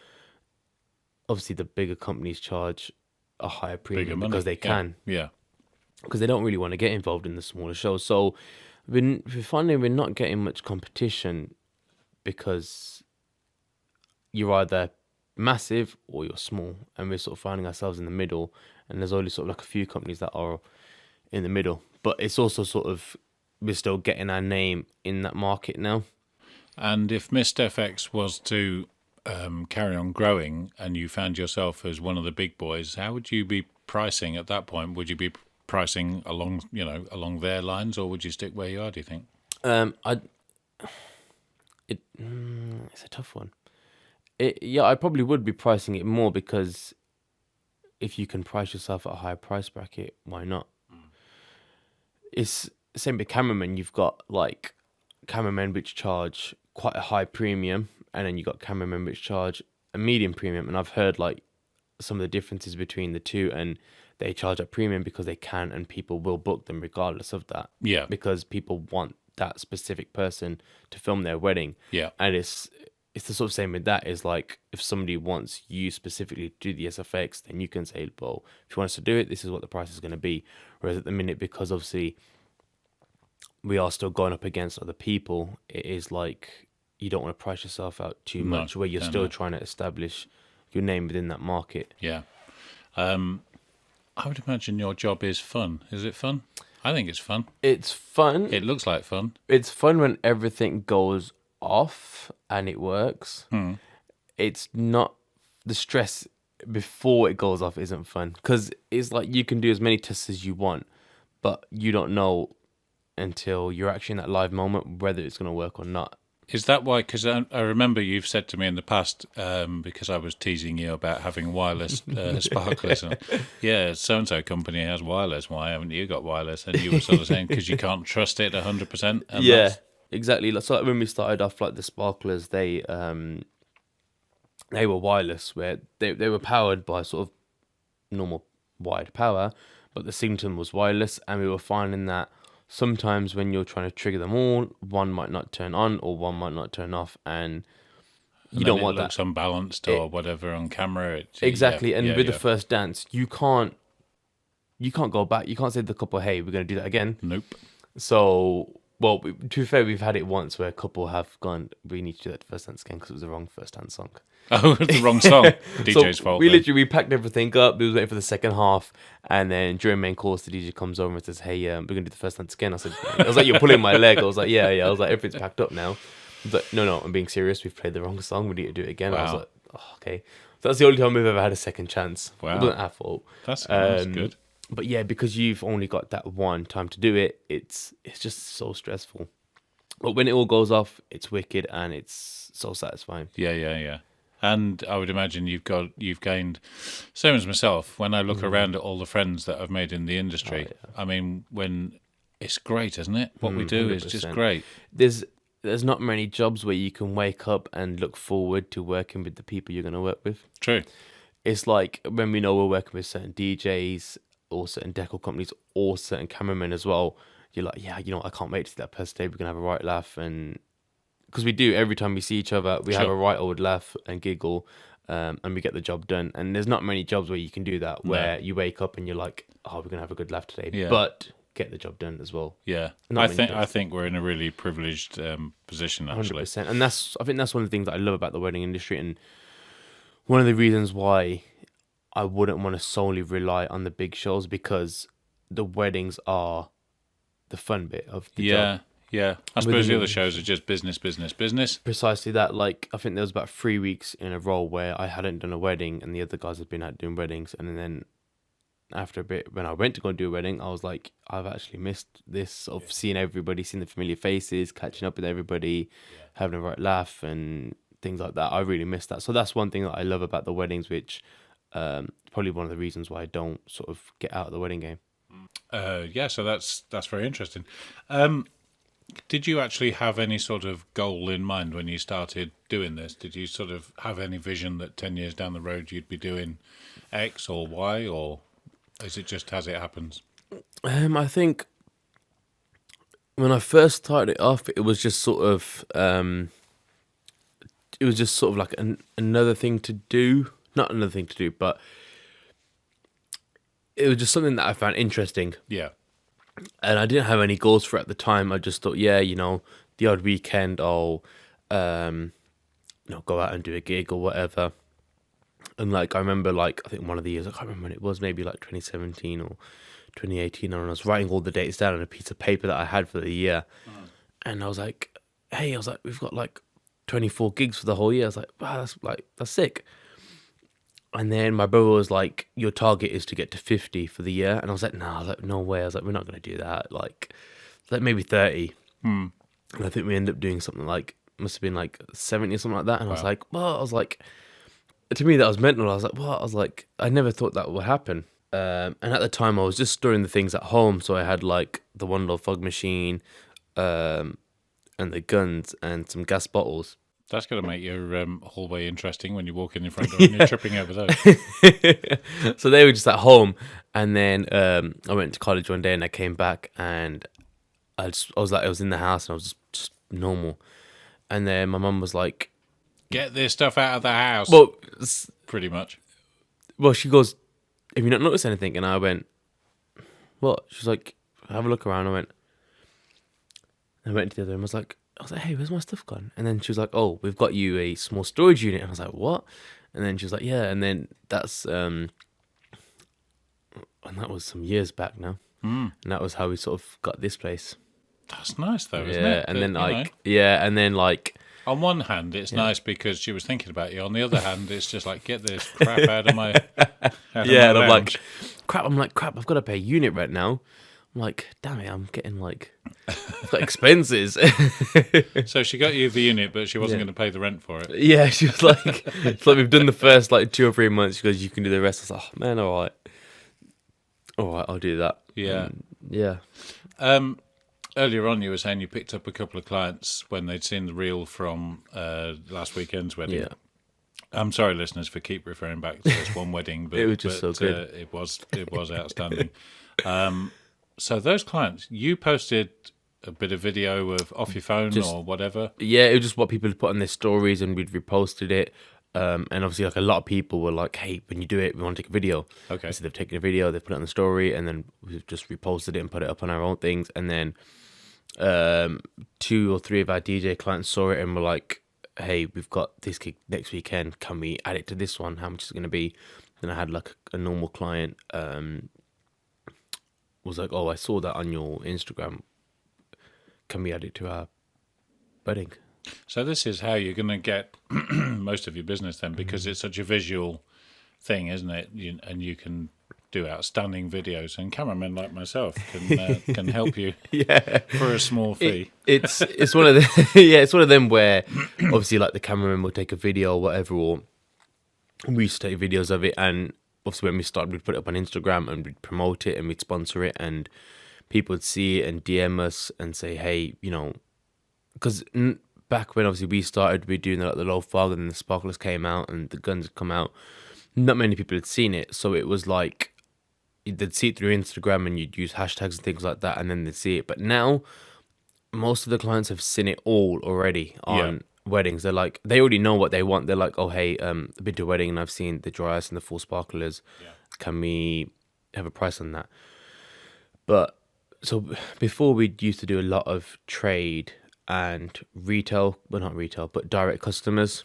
Speaker 2: obviously the bigger companies charge a higher premium because they can.
Speaker 1: Yeah.
Speaker 2: Because they don't really want to get involved in the smaller shows. So we're finding we're not getting much competition because you're either massive or you're small, and we're sort of finding ourselves in the middle, and there's only sort of like a few companies that are in the middle. But it's also sort of, we're still getting our name in that market now.
Speaker 1: And if Mist FX was to carry on growing and you found yourself as one of the big boys, how would you be pricing at that point? Would you be pricing along their lines, or would you stick where you are, do you think?
Speaker 2: It's a tough one. I probably would be pricing it more, because if you can price yourself at a higher price bracket, why not? It's same with cameramen. You've got like cameramen which charge quite a high premium, and then you got cameramen which charge a medium premium. And I've heard like some of the differences between the two, and they charge a premium because they can, and people will book them regardless of that.
Speaker 1: Yeah.
Speaker 2: Because people want that specific person to film their wedding.
Speaker 1: Yeah.
Speaker 2: And it's the sort of same with that. Is like, if somebody wants you specifically to do the SFX, then you can say, well, if you want us to do it, this is what the price is going to be. Whereas at the minute, because obviously we are still going up against other people, it is like you don't want to price yourself out too much, where you're still trying to establish your name within that market.
Speaker 1: Yeah. I would imagine your job is fun. Is it fun? I think it's fun.
Speaker 2: It's fun.
Speaker 1: It looks like fun.
Speaker 2: It's fun when everything goes off and it works. It's not... The stress before it goes off isn't fun, because it's like you can do as many tests as you want, but you don't know until you're actually in that live moment whether it's going to work or not.
Speaker 1: Is that why? Because I remember you've said to me in the past, because I was teasing you about having wireless sparklers. And, yeah, so-and-so company has wireless. Why haven't you got wireless? And you were sort of saying because you can't trust it 100%.
Speaker 2: Yeah, exactly. So like when we started off, like the sparklers, they were wireless, where they were powered by sort of normal wired power, but the Singleton was wireless, and we were finding that sometimes when you're trying to trigger them all, one might not turn on or one might not turn off, and you don't want that.
Speaker 1: It looks unbalanced or whatever on camera.
Speaker 2: Exactly, and with the first dance, you can't go back. You can't say to the couple, "Hey, we're going to do that again."
Speaker 1: Nope.
Speaker 2: So, well, to be fair, we've had it once where a couple have gone, "We need to do that first dance again," because it was the wrong first dance song.
Speaker 1: Oh, it's the wrong song. DJ's fault.
Speaker 2: We packed everything up. We was waiting for the second half, and then during main course, the DJ comes over and says, "Hey, we're gonna do the first dance again." I was like, "You're pulling my leg." I was like, "Yeah." I was like, "Everything's packed up now." But no, I'm being serious. We've played the wrong song. We need to do it again.
Speaker 1: Wow.
Speaker 2: I was like, "Oh, okay." So that's the only time we've ever had a second chance.
Speaker 1: Wow.
Speaker 2: It wasn't our fault.
Speaker 1: That's good.
Speaker 2: But yeah, because you've only got that one time to do it, it's just so stressful. But when it all goes off, it's wicked and it's so satisfying.
Speaker 1: Yeah. And I would imagine you've gained, same as myself. When I look around at all the friends that I've made in the industry, I mean, when it's great, isn't it? What we do
Speaker 2: 100%.
Speaker 1: is just great.
Speaker 2: There's not many jobs where you can wake up and look forward to working with the people you're going to work with.
Speaker 1: True.
Speaker 2: It's like when we know we're working with certain DJs or certain deco companies or certain cameramen as well. You're like, yeah, I can't wait to see that person today. We're going to have a right laugh. And because we do, every time we see each other, we have a right old laugh and giggle, and we get the job done. And there's not many jobs where you can do that, where you wake up and you're like, oh, we're going to have a good laugh today, but get the job done as well.
Speaker 1: Yeah. I think we're in a really privileged position, actually.
Speaker 2: 100%. And I think that's one of the things that I love about the wedding industry, and one of the reasons why I wouldn't want to solely rely on the big shows, because the weddings are the fun bit of the job.
Speaker 1: Yeah. I suppose the other shows are just business.
Speaker 2: Precisely that. Like, I think there was about 3 weeks in a row where I hadn't done a wedding and the other guys had been out doing weddings. And then after a bit, when I went to go and do a wedding, I was like, I've actually missed this of seeing everybody, seeing the familiar faces, catching up with everybody, having a right laugh and things like that. I really missed that. So that's one thing that I love about the weddings, which probably one of the reasons why I don't sort of get out of the wedding game.
Speaker 1: So that's very interesting. Did you actually have any sort of goal in mind when you started doing this? Did you sort of have any vision that 10 years down the road you'd be doing X or Y, or is it just as it happens?
Speaker 2: I think when I first started it off, it was just sort of like another thing to do. Not another thing to do, but it was just something that I found interesting.
Speaker 1: Yeah.
Speaker 2: And I didn't have any goals for it at the time. I just thought, the odd weekend I'll, go out and do a gig or whatever. And like, I remember I think one of the years, I can't remember when it was, maybe like 2017 or 2018. And I was writing all the dates down on a piece of paper that I had for the year. And I was like, we've got like 24 gigs for the whole year. I was like, wow, that's sick. And then my brother was like, your target is to get to 50 for the year. And I was like, no way. I was like, we're not going to do that. Like maybe 30. And I think we ended up doing something like, must have been like 70 or something like that. And I was like, to me, that was mental. I was like, I never thought that would happen. And at the time, I was just storing the things at home. So I had like the one little fog machine, and the guns and some gas bottles.
Speaker 1: That's going to make your hallway interesting when you walk in front door and you're tripping over those.
Speaker 2: So they were just at home. And then I went to college one day and I came back and I was in the house and I was just normal. And then my mum was like,
Speaker 1: get this stuff out of the house.
Speaker 2: Well,
Speaker 1: pretty much.
Speaker 2: Well, she goes, have you not noticed anything? And I went, what? She's like, have a look around. I went into the other room. I was like, hey, where's my stuff gone? And then she was like, oh, we've got you a small storage unit. And I was like, what? And then she was like, yeah. And then that's, and that was some years back now. And that was how we sort of got this place.
Speaker 1: That's nice though, isn't it?
Speaker 2: And then and then
Speaker 1: on one hand, it's nice because she was thinking about you. On the other hand, it's just like, get this crap out of my
Speaker 2: and I'm like, crap, I've got to pay unit rent now. I'm like, damn it, I'm getting I've got expenses.
Speaker 1: So she got you the unit, but she wasn't going to pay the rent for it.
Speaker 2: Yeah, she was like, it's like we've done the first 2 or 3 months. She goes, you can do the rest. I was like, oh, man, all right, I'll do that.
Speaker 1: Yeah. Earlier on, you were saying you picked up a couple of clients when they'd seen the reel from last weekend's wedding.
Speaker 2: Yeah.
Speaker 1: I'm sorry, listeners, for keep referring back to this one wedding, but
Speaker 2: it was just so good.
Speaker 1: It was outstanding. So those clients, you posted a bit of video of off your phone or whatever.
Speaker 2: Yeah, it was just what people put on their stories, and we'd reposted it. And obviously, like a lot of people were like, "Hey, when you do it, we want to take a video."
Speaker 1: Okay.
Speaker 2: So they've taken a video, they put it on the story, and then we've just reposted it and put it up on our own things. And then 2 or 3 of our DJ clients saw it and were like, "Hey, we've got this gig next weekend. Can we add it to this one? How much is it going to be?" Then I had like a normal client was like, "Oh, I saw that on your Instagram. Can we add it to our wedding?"
Speaker 1: So this is how you're going to get most of your business then, because it's such a visual thing, isn't it? And you can do outstanding videos, and cameramen like myself can help you for a small fee.
Speaker 2: It's one of the it's one of them where obviously like the cameraman will take a video or whatever, or we used to take videos of it, and obviously when we started, we'd put it up on Instagram and we'd promote it and we'd sponsor it, and people would see it and DM us and say, "Hey, you know," because back when obviously we started, we were doing like the low fog, and then the sparklers came out and the guns had come out. Not many people had seen it, so it was like they'd see it through Instagram and you'd use hashtags and things like that, and then they'd see it. But now most of the clients have seen it all already on weddings. They're like, they already know what they want. They're like, "Oh, hey, I've been to a wedding and I've seen the dry ice and the full sparklers. Can we have a price on that?" But so before, we used to do a lot of trade and retail, well, not retail, but direct customers.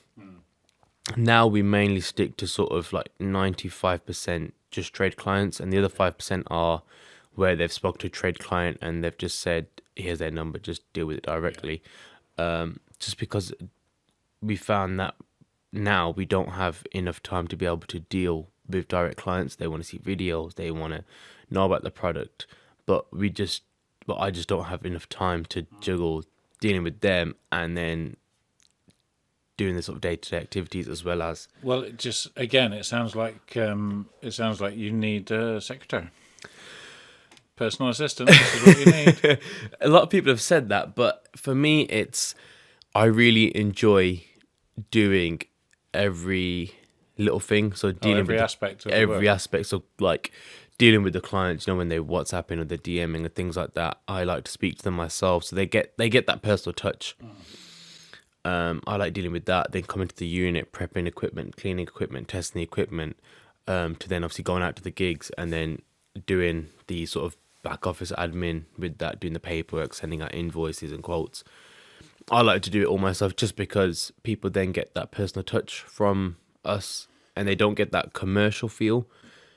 Speaker 2: Now we mainly stick to sort of like 95% just trade clients, and the other 5% are where they've spoke to a trade client and they've just said, "Here's their number, just deal with it directly." Just because we found that now we don't have enough time to be able to deal with direct clients. They want to see videos, they want to know about the product, but I just don't have enough time to juggle dealing with them and then doing the sort of day-to-day activities as well as.
Speaker 1: Well, it just, again, it sounds like you need a secretary, personal assistant. This is what you need.
Speaker 2: A lot of people have said that, but for me, I really enjoy doing every little thing. So dealing
Speaker 1: every
Speaker 2: with
Speaker 1: aspect of
Speaker 2: every aspect. So like dealing with the clients, when they're WhatsApping or they're DMing and things like that, I like to speak to them myself, so they get that personal touch. I like dealing with that. Then coming to the unit, prepping equipment, cleaning equipment, testing the equipment, to then obviously going out to the gigs and then doing the sort of back office admin with that, doing the paperwork, sending out invoices and quotes. I like to do it all myself just because people then get that personal touch from us and they don't get that commercial feel.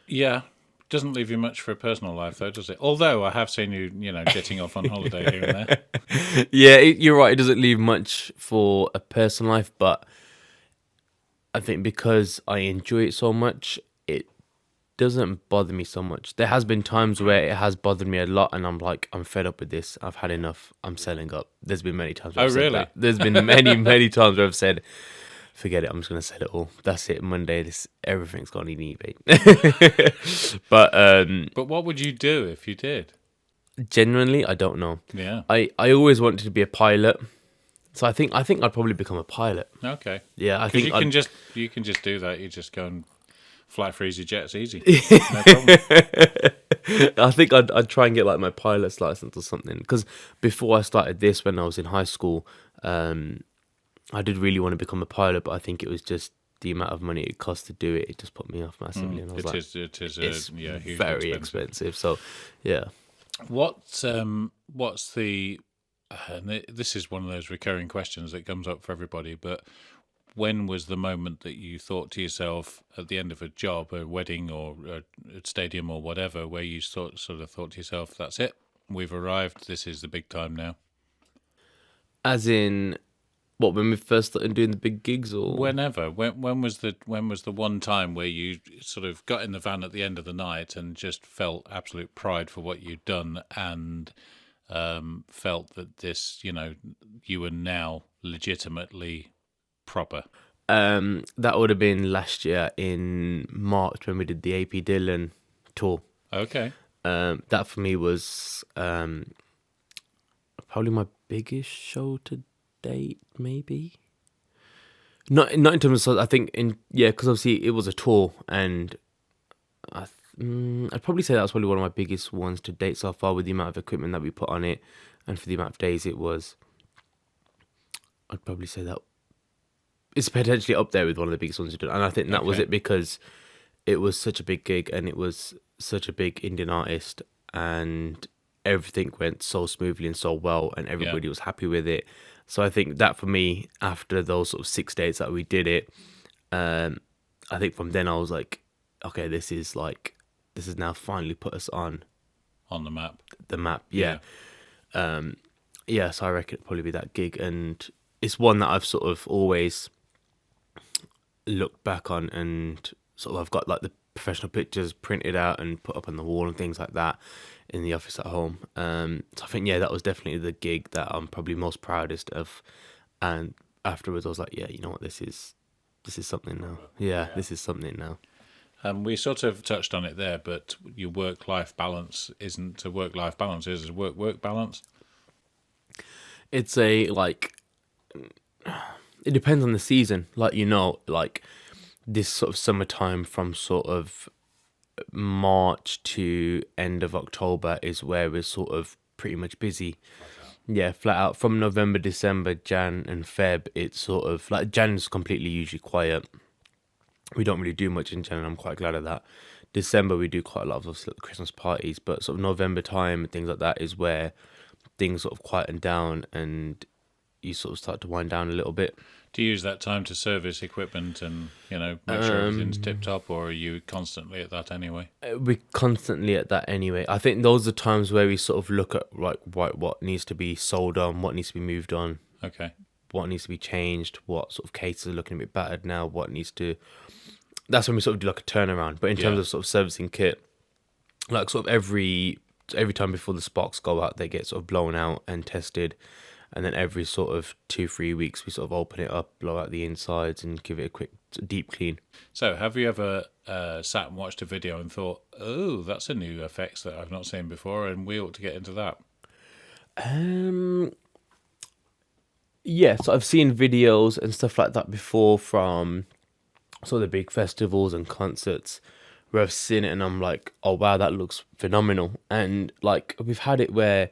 Speaker 1: Yeah. Doesn't leave you much for a personal life, though, does it? Although I have seen you, getting off on holiday here and there.
Speaker 2: Yeah, you're right. It doesn't leave much for a personal life, but I think because I enjoy it so much, it doesn't bother me so much. There has been times where it has bothered me a lot, and I'm like, I'm fed up with this. I've had enough. I'm selling up. There's been many times where I've said that. There's been many, many times where I've said, "Forget it, I'm just going to sell it all. That's it, Monday, everything's gone in eBay."
Speaker 1: But what would you do if you did?
Speaker 2: Genuinely, I don't know.
Speaker 1: Yeah.
Speaker 2: I always wanted to be a pilot. So I think I'd probably become a pilot.
Speaker 1: Okay.
Speaker 2: Yeah, I think
Speaker 1: you can just do that. You just go and fly for EasyJet's easy. No problem.
Speaker 2: I think I'd try and get like my pilot's license or something, because before I started this, when I was in high school, I did really want to become a pilot, but I think it was just the amount of money it costs to do it. It just put me off massively. And I was
Speaker 1: it's
Speaker 2: very expensive. So, yeah.
Speaker 1: What's the? This is one of those recurring questions that comes up for everybody. But when was the moment that you thought to yourself at the end of a job, a wedding or a stadium or whatever, where you sort of thought to yourself, "That's it, we've arrived. This is the big time now."
Speaker 2: As in, what, when we first started doing the big gigs, or
Speaker 1: whenever? When was the one time where you sort of got in the van at the end of the night and just felt absolute pride for what you'd done and felt that this, you were now legitimately proper?
Speaker 2: That would have been last year in March when we did the AP Dylan tour.
Speaker 1: Okay.
Speaker 2: That for me was probably my biggest show to date, maybe. Not in terms of, I think because obviously it was a tour, and I'd probably say that was probably one of my biggest ones to date so far, with the amount of equipment that we put on it, and for the amount of days it was. I'd probably say that it's potentially up there with one of the biggest ones we've done, and I think that was it, because it was such a big gig and it was such a big Indian artist, and everything went so smoothly and so well, and everybody was happy with it. So I think that for me, after those sort of 6 days that we did it, I think from then I was like, okay, this is now finally put us on
Speaker 1: the map.
Speaker 2: The map, yeah. So I reckon it'd probably be that gig, and it's one that I've sort of always looked back on, and sort of I've got like the professional pictures printed out and put up on the wall and things like that in the office at home. So I think that was definitely the gig that I'm probably most proudest of. And afterwards I was like, you know what, this is something now. This is something now.
Speaker 1: We sort of touched on it there, but your work-life balance isn't a work-life balance, is it? Work balance?
Speaker 2: It's it depends on the season. Like this sort of summertime from sort of March to end of October is where we're sort of pretty much busy. Yeah, flat out. From November, December, Jan and Feb, it's sort of like Jan's completely usually quiet. We don't really do much in Jan, and I'm quite glad of that. December, we do quite a lot of obviously Christmas parties, but sort of November time, things like that, is where things sort of quieten down and you sort of start to wind down a little bit.
Speaker 1: Do you use that time to service equipment and, make sure everything's tip-top, or are you constantly at that anyway?
Speaker 2: We're constantly at that anyway. I think those are times where we sort of look at what needs to be sold on, what needs to be moved on.
Speaker 1: Okay.
Speaker 2: What needs to be changed, what sort of cases are looking a bit battered now, that's when we sort of do like a turnaround. But in terms of sort of servicing kit, like sort of every time before the sparks go out, they get sort of blown out and tested. And then every sort of 2-3 weeks, we sort of open it up, blow out the insides, and give it a quick deep clean.
Speaker 1: So, have you ever sat and watched a video and thought, "Oh, that's a new effects that I've not seen before, and we ought to get into that"?
Speaker 2: Yeah, so I've seen videos and stuff like that before from sort of the big festivals and concerts, where I've seen it and I'm like, oh wow, that looks phenomenal. And like we've had it where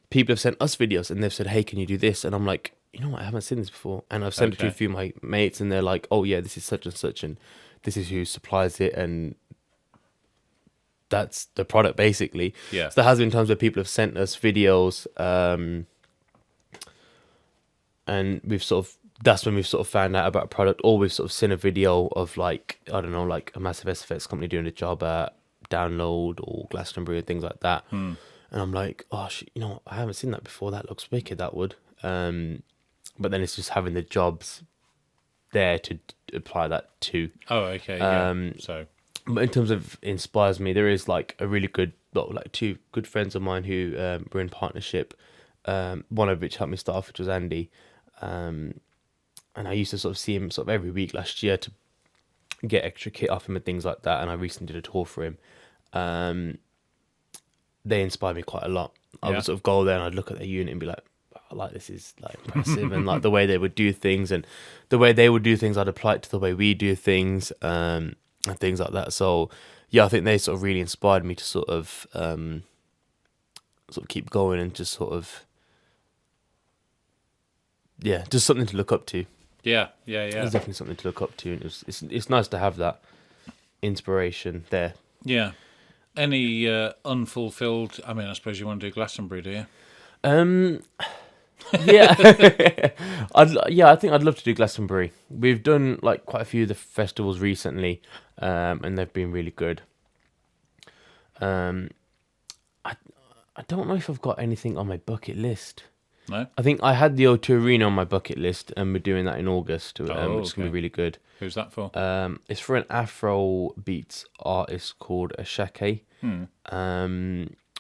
Speaker 2: people have sent us videos and they've said, hey, can you do this? And I'm like, you know what, I haven't seen this before. And I've sent it to a few of my mates and they're like, oh yeah, this is such and such and this is who supplies it, and that's the product basically.
Speaker 1: Yeah.
Speaker 2: So there has been times where people have sent us videos, and that's when we've sort of found out about a product, or we've sort of seen a video of like, I don't know, like a massive SFX company doing a job at Download or Glastonbury and things like that. And I'm like, oh, you know what? I haven't seen that before. That looks wicked, that would. But then it's just having the jobs there to apply that to.
Speaker 1: Oh, okay. So,
Speaker 2: but in terms of inspires me, there is like a really good, like two good friends of mine who were in partnership. One of which helped me start off, which was Andy. And I used to sort of see him sort of every week last year to get extra kit off him and things like that. And I recently did a tour for him. They inspired me quite a lot. I would sort of go there and I'd look at their unit and be like, oh, like this is like impressive. And like the way they would do things, and the way they would do things, I'd apply it to the way we do things, and things like that. So yeah, I think they sort of really inspired me to sort of keep going and just sort of, just something to look up to.
Speaker 1: Yeah.
Speaker 2: It's definitely something to look up to, and it's nice to have that inspiration there. Yeah.
Speaker 1: Any unfulfilled? I mean, I suppose you want to do Glastonbury, do you?
Speaker 2: Yeah, I think I'd love to do Glastonbury. We've done like quite a few of the festivals recently, and they've been really good. I don't know if I've got anything on my bucket list.
Speaker 1: No?
Speaker 2: I think I had the O2 Arena on my bucket list, and we're doing that in August, which is going to be really good.
Speaker 1: Who's that for?
Speaker 2: It's for an Afro beats artist called Ashake.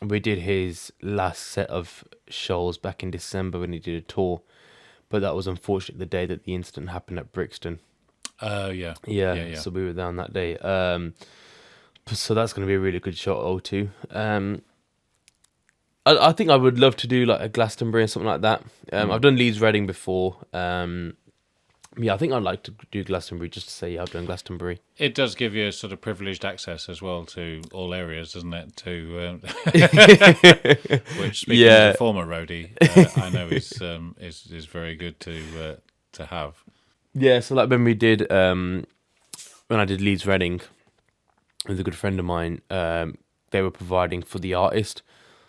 Speaker 2: We did his last set of shows back in December when he did a tour, but that was unfortunately the day that the incident happened at Brixton.
Speaker 1: Oh, yeah.
Speaker 2: So we were down that day. So that's going to be a really good show at O2. I think I would love to do like a Glastonbury or something like that. I've done Leeds Reading before. Yeah, I think I'd like to do Glastonbury just to say, yeah, I've done Glastonbury.
Speaker 1: It does give you a sort of privileged access as well to all areas, doesn't it? Which, speaking as a former roadie, I know is very good to have.
Speaker 2: Yeah, so like when we did when I did Leeds Reading with a good friend of mine, they were providing for the artist,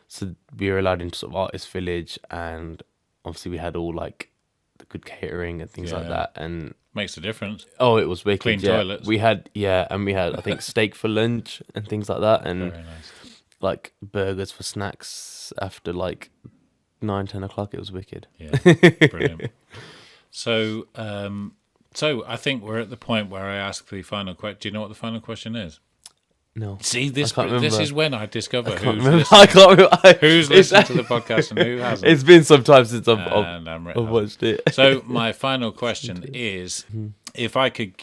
Speaker 2: so we were allowed into sort of artist village, and obviously we had all like the good catering and things like that, and
Speaker 1: makes a difference.
Speaker 2: Oh, it was wicked.
Speaker 1: Clean toilets.
Speaker 2: We had I think steak for lunch and things like that, and
Speaker 1: very nice.
Speaker 2: like burgers for snacks after like 9-10 o'clock. It was wicked.
Speaker 1: Yeah, brilliant. So I think we're at the point where I ask the final question. Do you know what the final question is?
Speaker 2: No.
Speaker 1: See, this is when I discover who's listened to the podcast and who hasn't.
Speaker 2: It's been some time since I've watched it.
Speaker 1: So my final question is, if I could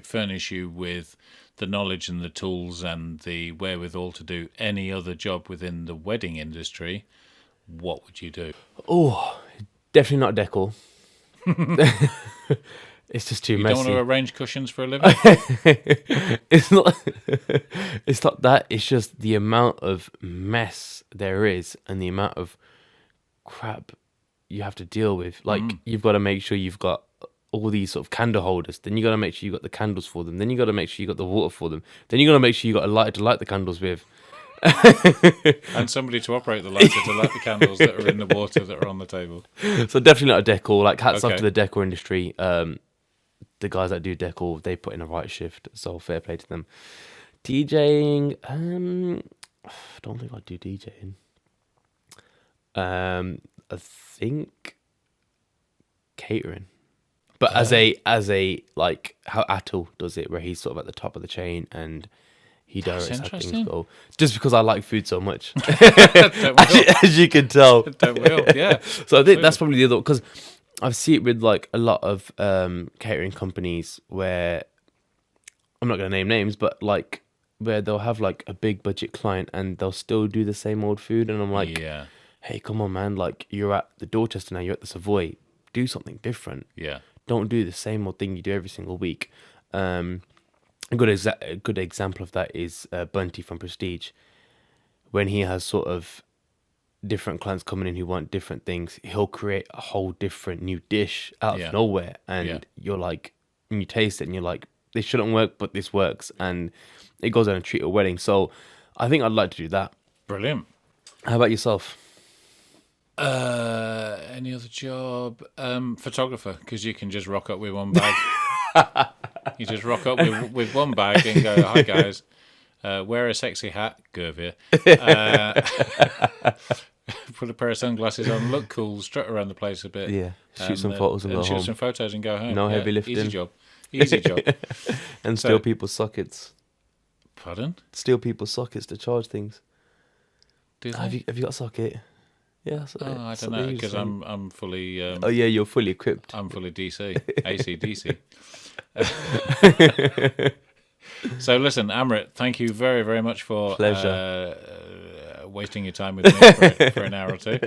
Speaker 1: furnish you with the knowledge and the tools and the wherewithal to do any other job within the wedding industry, what would you do?
Speaker 2: Oh, definitely not decor. It's just too messy.
Speaker 1: You don't want to arrange cushions for a living?
Speaker 2: It's not that. It's just the amount of mess there is and the amount of crap you have to deal with. Like, you've got to make sure you've got all these sort of candle holders. Then you got to make sure you got the candles for them. Then you got to make sure you got the water for them. Then you got to make sure you got a lighter to light the candles with.
Speaker 1: And somebody to operate the lighter to light the candles that are in the water that are on the table.
Speaker 2: So definitely not a decor. Like, hats off to the decor industry. The guys that do decor, they put in a right shift, so fair play to them. DJing, I don't think I'd do DJing. I think catering, but as a like how Atul does it, where he's sort of at the top of the chain and he directs how things go. Just because I like food so much, as you can tell.
Speaker 1: Don't we all? Yeah.
Speaker 2: So I think that's probably the other, because I see it with like a lot of catering companies where, I'm not going to name names, but like where they'll have like a big budget client and they'll still do the same old food, and I'm like, hey, come on, man! Like, you're at the Dorchester now, you're at the Savoy. Do something different.
Speaker 1: Yeah.
Speaker 2: Don't do the same old thing you do every single week. A good example of that is Bunty from Prestige. When he has sort of different clients coming in who want different things, he'll create a whole different new dish out of nowhere, and you're like, and you taste it and you're like, this shouldn't work, but this works, and it goes on a treat a wedding. So I think I'd like to do that.
Speaker 1: Brilliant.
Speaker 2: How about yourself?
Speaker 1: Any other job? Photographer, because you can just rock up with one bag. You just rock up with one bag and go, hi guys, wear a sexy hat, Gervier. Put a pair of sunglasses on, look cool, strut around the place a bit.
Speaker 2: Yeah, shoot some photos and go home.
Speaker 1: Shoot some photos and go home.
Speaker 2: No heavy lifting.
Speaker 1: Easy job.
Speaker 2: And steal people's sockets.
Speaker 1: Pardon?
Speaker 2: Steal people's sockets to charge things.
Speaker 1: Do they?
Speaker 2: Have you got a socket? Yeah.
Speaker 1: I don't know, because I'm fully...
Speaker 2: you're fully equipped.
Speaker 1: I'm fully DC. AC, DC. So listen, Amrit, thank you very, very much for wasting your time with me for an hour or two.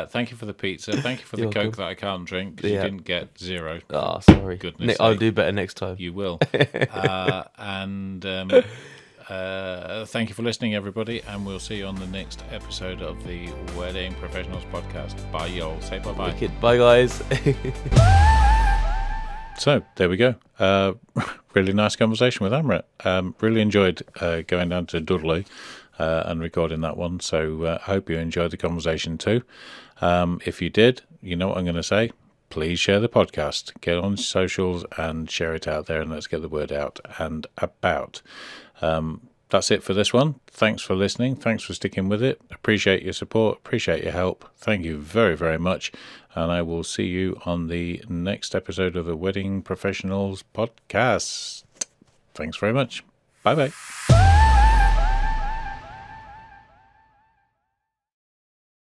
Speaker 1: Thank you for the pizza. Thank you for the
Speaker 2: You're
Speaker 1: Coke
Speaker 2: welcome.
Speaker 1: that I can't drink because you didn't get 0.
Speaker 2: Oh, sorry.
Speaker 1: Goodness
Speaker 2: I'll
Speaker 1: sake.
Speaker 2: do better next time.
Speaker 1: You will. And thank you for listening, everybody. And we'll see you on the next episode of the Wedding Professionals podcast. Bye, y'all. Say bye-bye.
Speaker 2: Wicked. Bye, guys.
Speaker 1: So there we go. Really nice conversation with Amrit. Really enjoyed going down to Dudley and recording that one. So I hope you enjoyed the conversation too. If you did, you know what I'm going to say. Please share the podcast. Get on socials and share it out there, and let's get the word out and about. That's it for this one. Thanks for listening. Thanks for sticking with it. Appreciate your support. Appreciate your help. Thank you very, very much. And I will see you on the next episode of the Wedding Professionals podcast. Thanks very much. Bye-bye.